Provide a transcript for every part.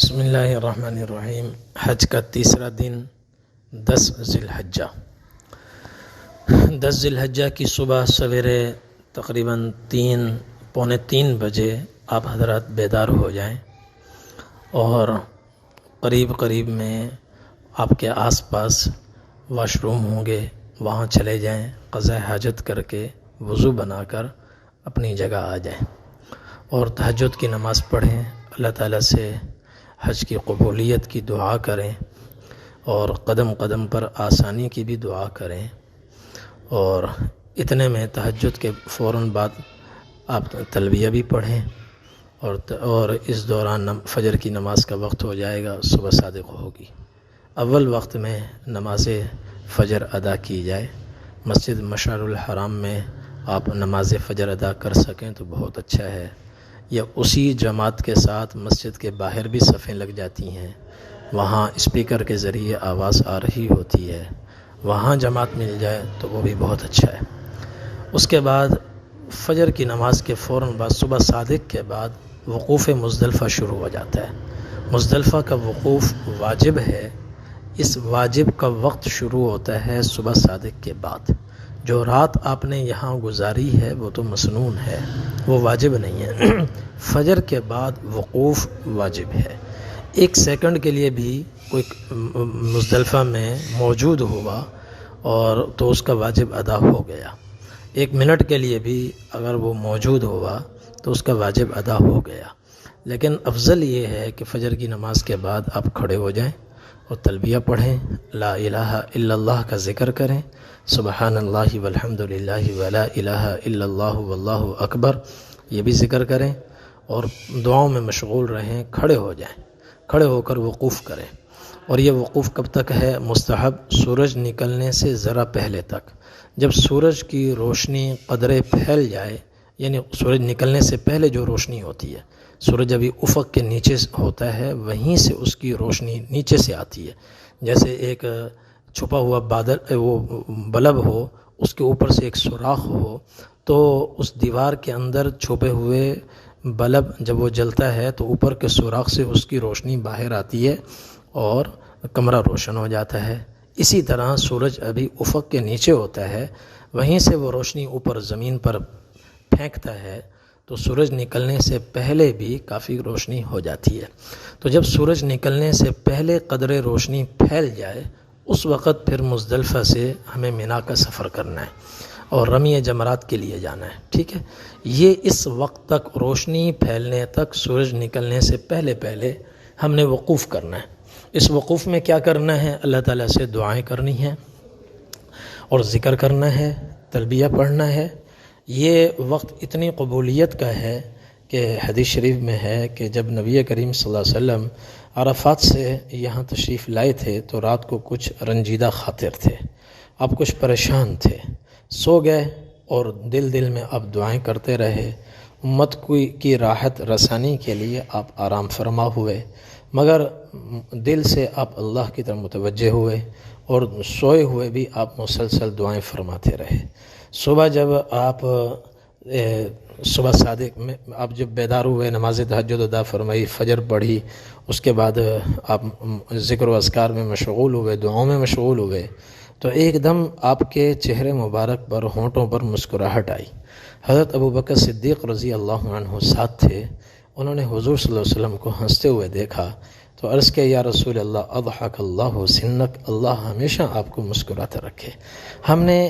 بسم اللہ الرحمن الرحیم۔ حج کا تیسرا دن 10 ذی الحجہ۔ 10 ذی الحجہ کی صبح سویرے تقریباً پونے تین بجے آپ حضرات بیدار ہو جائیں اور قریب میں آپ کے آس پاس واش روم ہوں گے، وہاں چلے جائیں، قضاء حاجت کر کے وضو بنا کر اپنی جگہ آ جائیں اور تہجد کی نماز پڑھیں، اللہ تعالیٰ سے حج کی قبولیت کی دعا کریں اور قدم قدم پر آسانی کی بھی دعا کریں۔ اور اتنے میں تہجد کے فوراً بعد آپ تلبیہ بھی پڑھیں اور اس دوران فجر کی نماز کا وقت ہو جائے گا، صبح صادق ہوگی۔ اول وقت میں نماز فجر ادا کی جائے، مسجد مشعر الحرام میں آپ نماز فجر ادا کر سکیں تو بہت اچھا ہے، یا اسی جماعت کے ساتھ مسجد کے باہر بھی صفیں لگ جاتی ہیں، وہاں اسپیکر کے ذریعے آواز آ رہی ہوتی ہے، وہاں جماعت مل جائے تو وہ بھی بہت اچھا ہے۔ اس کے بعد فجر کی نماز کے فوراً بعد صبح صادق کے بعد وقوف مزدلفہ شروع ہو جاتا ہے۔ مزدلفہ کا وقوف واجب ہے، اس واجب کا وقت شروع ہوتا ہے صبح صادق کے بعد۔ جو رات آپ نے یہاں گزاری ہے وہ تو مسنون ہے، وہ واجب نہیں ہے۔ فجر کے بعد وقوف واجب ہے۔ 1 سیکنڈ کے لیے بھی کوئی مزدلفہ میں موجود ہوا اور تو اس کا واجب ادا ہو گیا۔ 1 منٹ کے لیے بھی اگر وہ موجود ہوا تو اس کا واجب ادا ہو گیا۔ لیکن افضل یہ ہے کہ فجر کی نماز کے بعد آپ کھڑے ہو جائیں اور تلبیہ پڑھیں، لا الہ الا اللہ کا ذکر کریں، سبحان اللہ والحمد للہ ولا الہ الا اللہ واللہ اکبر، یہ بھی ذکر کریں اور دعاؤں میں مشغول رہیں، کھڑے ہو جائیں، کھڑے ہو کر وقوف کریں۔ اور یہ وقوف کب تک ہے؟ مستحب سورج نکلنے سے ذرا پہلے تک۔ جب سورج کی روشنی قدرے پھیل جائے، یعنی سورج نکلنے سے پہلے جو روشنی ہوتی ہے، سورج ابھی افق کے نیچے ہوتا ہے، وہیں سے اس کی روشنی نیچے سے آتی ہے، جیسے ایک چھپا ہوا بادل وہ بلب ہو، اس کے اوپر سے ایک سوراخ ہو، تو اس دیوار کے اندر چھپے ہوئے بلب جب وہ جلتا ہے تو اوپر کے سوراخ سے اس کی روشنی باہر آتی ہے اور کمرہ روشن ہو جاتا ہے۔ اسی طرح سورج ابھی افق کے نیچے ہوتا ہے، وہیں سے وہ روشنی اوپر زمین پر پھینکتا ہے تو سورج نکلنے سے پہلے بھی کافی روشنی ہو جاتی ہے۔ تو جب سورج نکلنے سے پہلے قدرے روشنی پھیل جائے، اس وقت پھر مزدلفہ سے ہمیں مینا کا سفر کرنا ہے اور رمی جمرات کے لیے جانا ہے، ٹھیک ہے۔ یہ اس وقت تک روشنی پھیلنے تک، سورج نکلنے سے پہلے ہم نے وقوف کرنا ہے۔ اس وقوف میں کیا کرنا ہے؟ اللہ تعالیٰ سے دعائیں کرنی ہیں اور ذکر کرنا ہے، تلبیہ پڑھنا ہے۔ یہ وقت اتنی قبولیت کا ہے کہ حدیث شریف میں ہے کہ جب نبی کریم صلی اللہ علیہ وسلم عرفات سے یہاں تشریف لائے تھے تو رات کو کچھ رنجیدہ خاطر تھے، اب کچھ پریشان تھے، سو گئے اور دل میں آپ دعائیں کرتے رہے، امت کی راحت رسانی کے لیے آپ آرام فرما ہوئے، مگر دل سے آپ اللہ کی طرف متوجہ ہوئے اور سوئے ہوئے بھی آپ مسلسل دعائیں فرماتے رہے۔ صبح جب آپ صبح صادق میں آپ جب بیدار ہوئے، نماز تہجد ادا فرمائی، فجر پڑھی، اس کے بعد آپ ذکر و اذکار میں مشغول ہوئے، دعاؤں میں مشغول ہوئے، تو ایک دم آپ کے چہرے مبارک پر، ہونٹوں پر مسکراہٹ آئی۔ حضرت ابوبکر صدیق رضی اللہ عنہ ساتھ تھے، انہوں نے حضور صلی اللہ علیہ وسلم کو ہنستے ہوئے دیکھا تو عرض کیا، یا رسول اللہ اضحک اللہ سنک، اللہ ہمیشہ آپ کو مسکراتا رکھے۔ ہم نے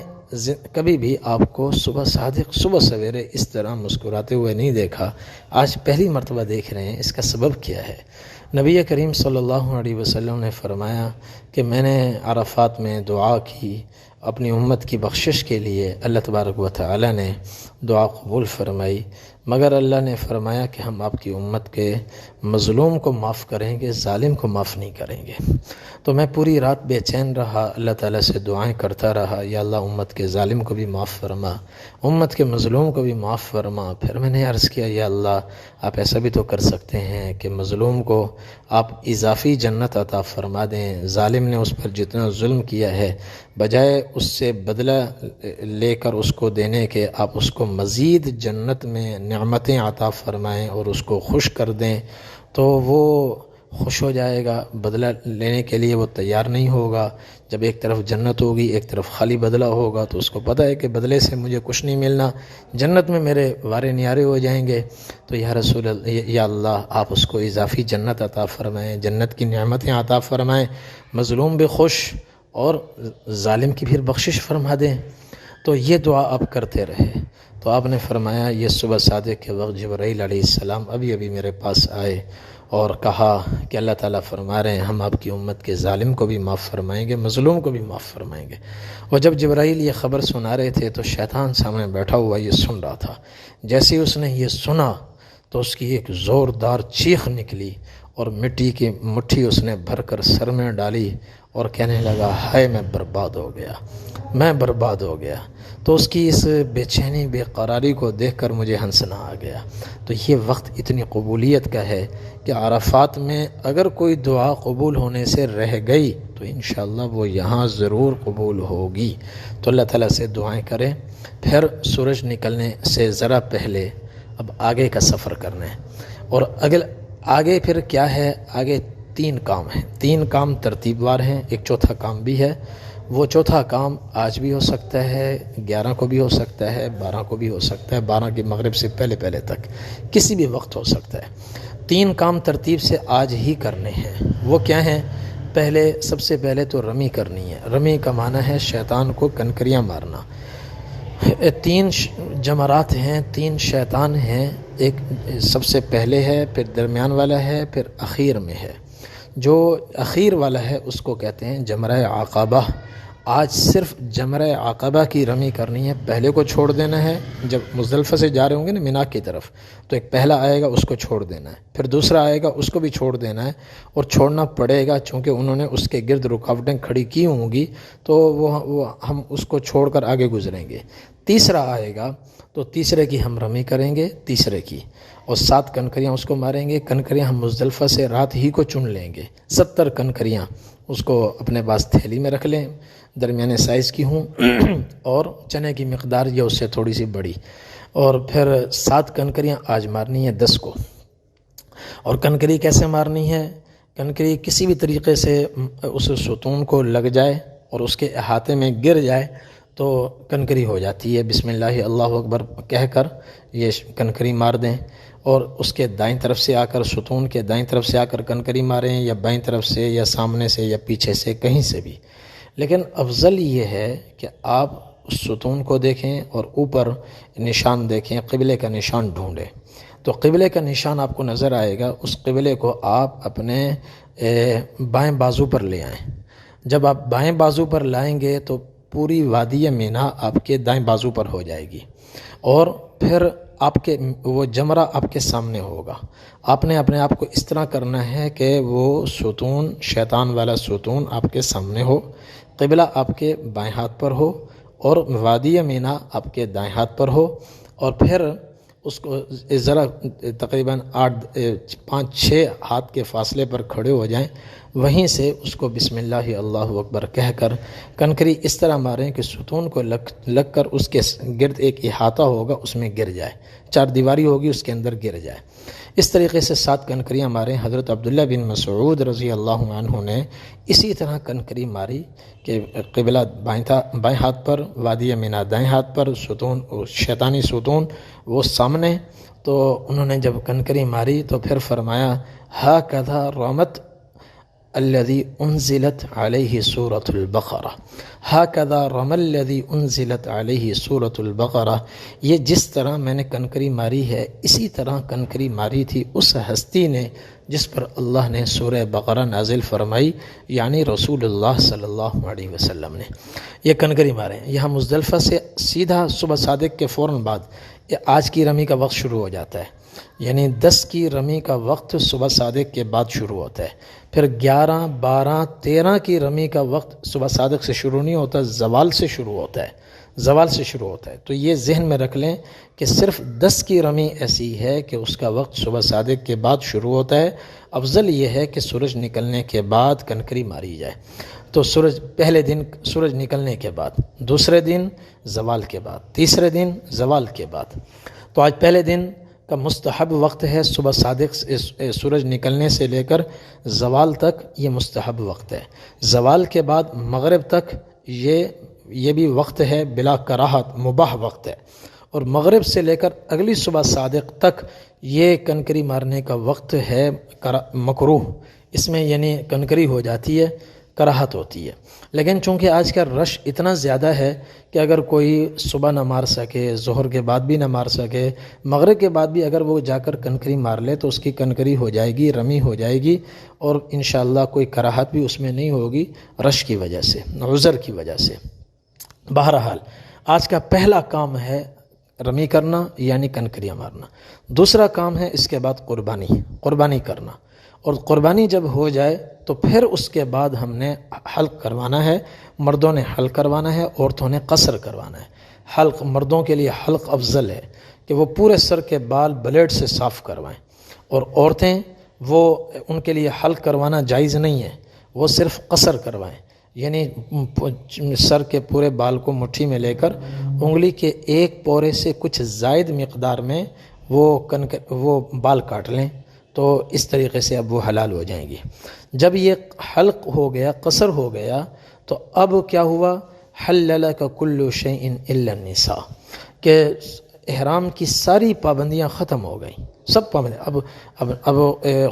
کبھی بھی آپ کو صبح صادق، صبح سویرے اس طرح مسکراتے ہوئے نہیں دیکھا، آج پہلی مرتبہ دیکھ رہے ہیں، اس کا سبب کیا ہے؟ نبی کریم صلی اللہ علیہ وسلم نے فرمایا کہ میں نے عرفات میں دعا کی اپنی امت کی بخشش کے لیے، اللہ تبارک و تعالی نے دعا قبول فرمائی، مگر اللہ نے فرمایا کہ ہم آپ کی امت کے مظلوم کو معاف کریں گے، ظالم کو معاف نہیں کریں گے۔ تو میں پوری رات بے چین رہا، اللہ تعالیٰ سے دعائیں کرتا رہا، یا اللہ امت کے ظالم کو بھی معاف فرما، امت کے مظلوم کو بھی معاف فرما۔ پھر میں نے عرض کیا، یا اللہ آپ ایسا بھی تو کر سکتے ہیں کہ مظلوم کو آپ اضافی جنت عطا فرما دیں، ظالم نے اس پر جتنا ظلم کیا ہے بجائے اس سے بدلہ لے کر اس کو دینے کے، آپ اس کو مزید جنت میں نعمتیں عطا فرمائیں اور اس کو خوش کر دیں، تو وہ خوش ہو جائے گا، بدلہ لینے کے لیے وہ تیار نہیں ہوگا۔ جب ایک طرف جنت ہوگی، ایک طرف خالی بدلہ ہوگا، تو اس کو پتہ ہے کہ بدلے سے مجھے کچھ نہیں ملنا، جنت میں میرے وارے نیارے ہو جائیں گے۔ تو یا رسول اللہ، یا اللہ آپ اس کو اضافی جنت عطا فرمائیں، جنت کی نعمتیں عطا فرمائیں، مظلوم بھی خوش اور ظالم کی پھر بخشش فرما دیں۔ تو یہ دعا آپ کرتے رہے۔ تو آپ نے فرمایا یہ صبح صادق کے وقت جبرائیل علیہ السلام ابھی میرے پاس آئے اور کہا کہ اللہ تعالیٰ فرما رہے ہیں ہم آپ کی امت کے ظالم کو بھی معاف فرمائیں گے، مظلوم کو بھی معاف فرمائیں گے۔ اور جب جبرائیل یہ خبر سنا رہے تھے تو شیطان سامنے بیٹھا ہوا یہ سن رہا تھا۔ جیسے اس نے یہ سنا تو اس کی ایک زوردار چیخ نکلی اور مٹی کی مٹھی اس نے بھر کر سر میں ڈالی اور کہنے لگا ہائے میں برباد ہو گیا، میں برباد ہو گیا۔ تو اس کی اس بے چینی بے قراری کو دیکھ کر مجھے ہنسنا آ گیا۔ تو یہ وقت اتنی قبولیت کا ہے کہ عرفات میں اگر کوئی دعا قبول ہونے سے رہ گئی تو انشاءاللہ وہ یہاں ضرور قبول ہوگی۔ تو اللہ تعالیٰ سے دعائیں کریں۔ پھر سورج نکلنے سے ذرا پہلے اب آگے کا سفر کرنا ہے، اور آگے پھر کیا ہے؟ آگے 3 کام ہیں، 3 کام ترتیب وار ہیں، ایک چوتھا کام بھی ہے۔ وہ چوتھا کام آج بھی ہو سکتا ہے، 11 کو بھی ہو سکتا ہے، 12 کو بھی ہو سکتا ہے، 12 کی مغرب سے پہلے تک کسی بھی وقت ہو سکتا ہے۔ 3 کام ترتیب سے آج ہی کرنے ہیں۔ وہ کیا ہیں؟ سب سے پہلے تو رمی کرنی ہے۔ رمی کا معنی ہے شیطان کو کنکریاں مارنا۔ 3 جمرات ہیں، 3 شیطان ہیں، ایک سب سے پہلے ہے، پھر درمیان والا ہے، پھر اخیر میں ہے۔ جو اخیر والا ہے اس کو کہتے ہیں جمرہ عقبہ۔ آج صرف جمرہ عقبہ کی رمی کرنی ہے، پہلے کو چھوڑ دینا ہے۔ جب مزدلفہ سے جا رہے ہوں گے نا مینا کی طرف، تو ایک پہلا آئے گا اس کو چھوڑ دینا ہے، پھر دوسرا آئے گا اس کو بھی چھوڑ دینا ہے، اور چھوڑنا پڑے گا چونکہ انہوں نے اس کے گرد رکاوٹیں کھڑی کی ہوں گی، تو وہ ہم اس کو چھوڑ کر آگے گزریں گے۔ تیسرا آئے گا تو تیسرے کی ہم رمی کریں گے، تیسرے کی، اور 7 کنکریاں اس کو ماریں گے۔ کنکریاں ہم مزدلفہ سے رات ہی کو چن لیں گے، 70 کنکریاں اس کو اپنے پاس تھیلی میں رکھ لیں، درمیانے سائز کی ہوں اور چنے کی مقدار یا اس سے تھوڑی سی بڑی، اور پھر 7 کنکریاں آج مارنی ہے 10 کو۔ اور کنکری کیسے مارنی ہے؟ کنکری کسی بھی طریقے سے اس ستون کو لگ جائے اور اس کے احاطے میں گر جائے تو کنکری ہو جاتی ہے۔ بسم اللہ اللہ اکبر کہہ کر یہ کنکری مار دیں، اور اس کے دائیں طرف سے آ کر، ستون کے دائیں طرف سے آ کر کنکری ماریں، یا بائیں طرف سے، یا سامنے سے، یا پیچھے سے، کہیں سے بھی۔ لیکن افضل یہ ہے کہ آپ اس ستون کو دیکھیں اور اوپر نشان دیکھیں، قبلے کا نشان ڈھونڈیں۔ تو قبلے کا نشان آپ کو نظر آئے گا، اس قبلے کو آپ اپنے بائیں بازو پر لے آئیں۔ جب آپ بائیں بازو پر لائیں گے تو پوری وادی مینا آپ کے دائیں بازو پر ہو جائے گی، اور پھر آپ کے وہ جمرہ آپ کے سامنے ہوگا۔ آپ نے اپنے آپ کو اس طرح کرنا ہے کہ وہ ستون، شیطان والا ستون آپ کے سامنے ہو، قبلہ آپ کے بائیں ہاتھ پر ہو، اور وادی مینا آپ کے دائیں ہاتھ پر ہو، اور پھر اس کو ذرا تقریباً 5-6 ہاتھ کے فاصلے پر کھڑے ہو جائیں، وہیں سے اس کو بسم اللہ اللہ اکبر کہہ کر کنکری اس طرح ماریں کہ ستون کو لگ کر اس کے گرد ایک احاطہ ہوگا، اس میں گر جائے، 4 دیواری ہوگی اس کے اندر گر جائے۔ اس طریقے سے 7 کنکریاں ماریں۔ حضرت عبداللہ بن مسعود رضی اللہ عنہ نے اسی طرح کنکری ماری کہ قبلہ بائیں ہاتھ پر، وادی مینا دائیں ہاتھ پر، ستون شیطانی ستون وہ سامنے۔ تو انہوں نے جب کنکری ماری تو پھر فرمایا ہاکذا رمت الذی انزلت علیہ سورۃ البقرہ، ہاکذا رمی الذی انزلت علیہ سورۃ البقرہ، یہ جس طرح میں نے کنکری ماری ہے اسی طرح کنکری ماری تھی اس ہستی نے جس پر اللہ نے سورہ بقرہ نازل فرمائی، یعنی رسول اللہ صلی اللہ علیہ وسلم نے۔ یہ کنکری ماریں۔ یہاں مزدلفہ سے سیدھا صبح صادق کے فوراً بعد آج کی رمی کا وقت شروع ہو جاتا ہے، یعنی 10 کی رمی کا وقت صبح صادق کے بعد شروع ہوتا ہے، پھر 11، 12، 13 کی رمی کا وقت صبح صادق سے شروع نہیں ہوتا، زوال سے شروع ہوتا ہے، زوال سے شروع ہوتا ہے۔ تو یہ ذہن میں رکھ لیں کہ صرف 10 کی رمی ایسی ہے کہ اس کا وقت صبح صادق کے بعد شروع ہوتا ہے۔ افضل یہ ہے کہ سورج نکلنے کے بعد کنکری ماری جائے۔ تو پہلے دن سورج نکلنے کے بعد، دوسرے دن زوال کے بعد، تیسرے دن زوال کے بعد۔ تو آج پہلے دن کا مستحب وقت ہے، صبح صادق سورج نکلنے سے لے کر زوال تک یہ مستحب وقت ہے۔ زوال کے بعد مغرب تک یہ بھی وقت ہے بلا کراہت، مباح وقت ہے، اور مغرب سے لے کر اگلی صبح صادق تک یہ کنکری مارنے کا وقت ہے مکروہ، اس میں یعنی کنکری ہو جاتی ہے، کراہت ہوتی ہے۔ لیکن چونکہ آج کا رش اتنا زیادہ ہے کہ اگر کوئی صبح نہ مار سکے، ظہر کے بعد بھی نہ مار سکے، مغرب کے بعد بھی اگر وہ جا کر کنکری مار لے تو اس کی کنکری ہو جائے گی، رمی ہو جائے گی، اور انشاءاللہ کوئی کراہت بھی اس میں نہیں ہوگی رش کی وجہ سے، عذر کی وجہ سے۔ بہرحال آج کا پہلا کام ہے رمی کرنا یعنی کنکریاں مارنا۔ دوسرا کام ہے اس کے بعد قربانی کرنا، اور قربانی جب ہو جائے تو پھر اس کے بعد ہم نے حلق کروانا ہے، مردوں نے حلق کروانا ہے، عورتوں نے قصر کروانا ہے۔ حلق مردوں کے لیے حلق افضل ہے کہ وہ پورے سر کے بال بلیڈ سے صاف کروائیں، اور عورتیں وہ ان کے لیے حلق کروانا جائز نہیں ہے، وہ صرف قصر کروائیں، یعنی سر کے پورے بال کو مٹھی میں لے کر انگلی کے ایک پورے سے کچھ زائد مقدار میں وہ بال کاٹ لیں، تو اس طریقے سے اب وہ حلال ہو جائیں گی۔ جب یہ حلق ہو گیا، قصر ہو گیا، تو اب کیا ہوا؟ حل لک کل شیء الا النساء، کہ احرام کی ساری پابندیاں ختم ہو گئیں، سب پابندیاں۔ اب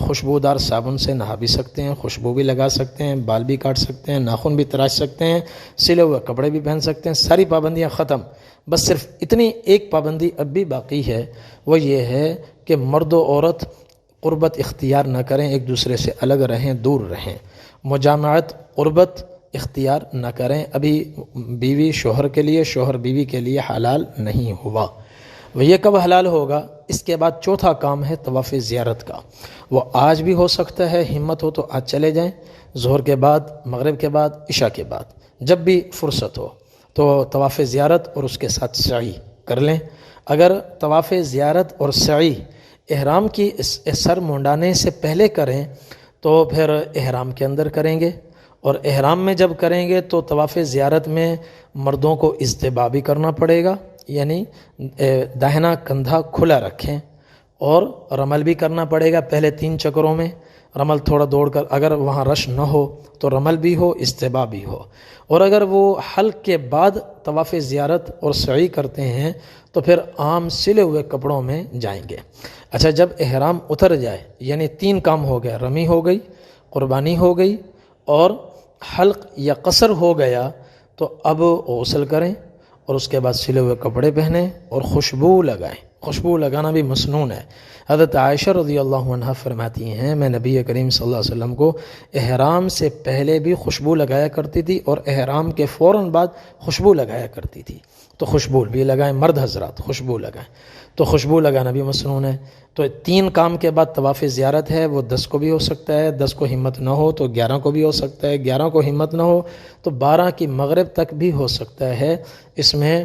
خوشبودار صابن سے نہا بھی سکتے ہیں، خوشبو بھی لگا سکتے ہیں، بال بھی کاٹ سکتے ہیں، ناخن بھی تراش سکتے ہیں، سلے ہوئے کپڑے بھی پہن سکتے ہیں، ساری پابندیاں ختم۔ بس صرف اتنی ایک پابندی اب بھی باقی ہے، وہ یہ ہے کہ مرد و عورت قربت اختیار نہ کریں، ایک دوسرے سے الگ رہیں، دور رہیں، مجامعت قربت اختیار نہ کریں۔ ابھی بیوی شوہر کے لیے، شوہر بیوی کے لیے حلال نہیں ہوا۔ وہ یہ کب حلال ہوگا؟ اس کے بعد چوتھا کام ہے طواف زیارت کا۔ وہ آج بھی ہو سکتا ہے، ہمت ہو تو آج چلے جائیں، ظہر کے بعد، مغرب کے بعد، عشاء کے بعد، جب بھی فرصت ہو تو طواف زیارت اور اس کے ساتھ سعی کر لیں۔ اگر طواف زیارت اور سعی احرام کی سر منڈانے سے پہلے کریں تو پھر احرام کے اندر کریں گے، اور احرام میں جب کریں گے تو طواف زیارت میں مردوں کو اجتباء بھی کرنا پڑے گا، یعنی داہنا کندھا کھلا رکھیں، اور رمل بھی کرنا پڑے گا پہلے 3 چکروں میں، رمل تھوڑا دوڑ کر، اگر وہاں رش نہ ہو تو رمل بھی ہو، اجتباء بھی ہو۔ اور اگر وہ حلق کے بعد طواف زیارت اور سعی کرتے ہیں تو پھر عام سلے ہوئے کپڑوں میں جائیں گے۔ اچھا، جب احرام اتر جائے، یعنی 3 کام ہو گیا، رمی ہو گئی، قربانی ہو گئی، اور حلق یا قصر ہو گیا، تو اب غسل کریں، اور اس کے بعد سلے ہوئے کپڑے پہنیں اور خوشبو لگائیں۔ خوشبو لگانا بھی مسنون ہے۔ حضرت عائشہ رضی اللہ عنہا فرماتی ہیں، میں نبی کریم صلی اللہ علیہ وسلم کو احرام سے پہلے بھی خوشبو لگایا کرتی تھی، اور احرام کے فوراً بعد خوشبو لگایا کرتی تھی۔ تو خوشبو بھی لگائیں، مرد حضرات خوشبو لگائیں، تو خوشبو لگانا بھی مسنون ہے۔ تو 3 کام کے بعد طواف زیارت ہے، وہ 10 کو بھی ہو سکتا ہے، 10 کو ہمت نہ ہو تو 11 کو بھی ہو سکتا ہے، 11 کو ہمت نہ ہو تو 12 کی مغرب تک بھی ہو سکتا ہے۔ اس میں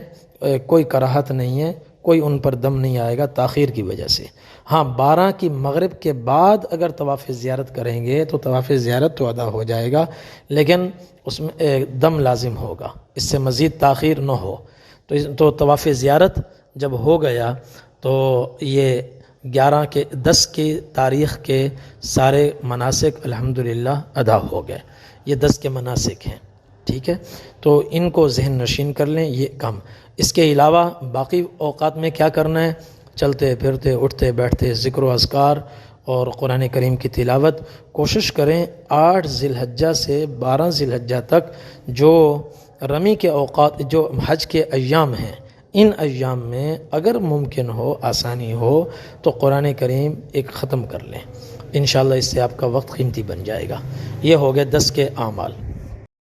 کوئی کراہت نہیں ہے، کوئی ان پر دم نہیں آئے گا تاخیر کی وجہ سے۔ ہاں، 12 کی مغرب کے بعد اگر طواف زیارت کریں گے تو طواف زیارت تو ادا ہو جائے گا، لیکن اس میں دم لازم ہوگا، اس سے مزید تاخیر نہ ہو۔ تو طواف زیارت جب ہو گیا تو یہ 10 کی تاریخ کے سارے مناسک الحمدللہ ادا ہو گئے۔ یہ 10 کے مناسک ہیں، ٹھیک ہے، تو ان کو ذہن نشین کر لیں، یہ کام۔ اس کے علاوہ باقی اوقات میں کیا کرنا ہے؟ چلتے پھرتے، اٹھتے بیٹھتے، ذکر و اذکار اور قرآن کریم کی تلاوت۔ کوشش کریں 8 ذی الحجہ سے 12 ذی الحجہ تک جو رمی کے اوقات، جو حج کے ایام ہیں، ان ایام میں اگر ممکن ہو، آسانی ہو تو قرآن کریم ایک ختم کر لیں، انشاءاللہ اس سے آپ کا وقت قیمتی بن جائے گا۔ یہ ہو گئے 10 کے اعمال۔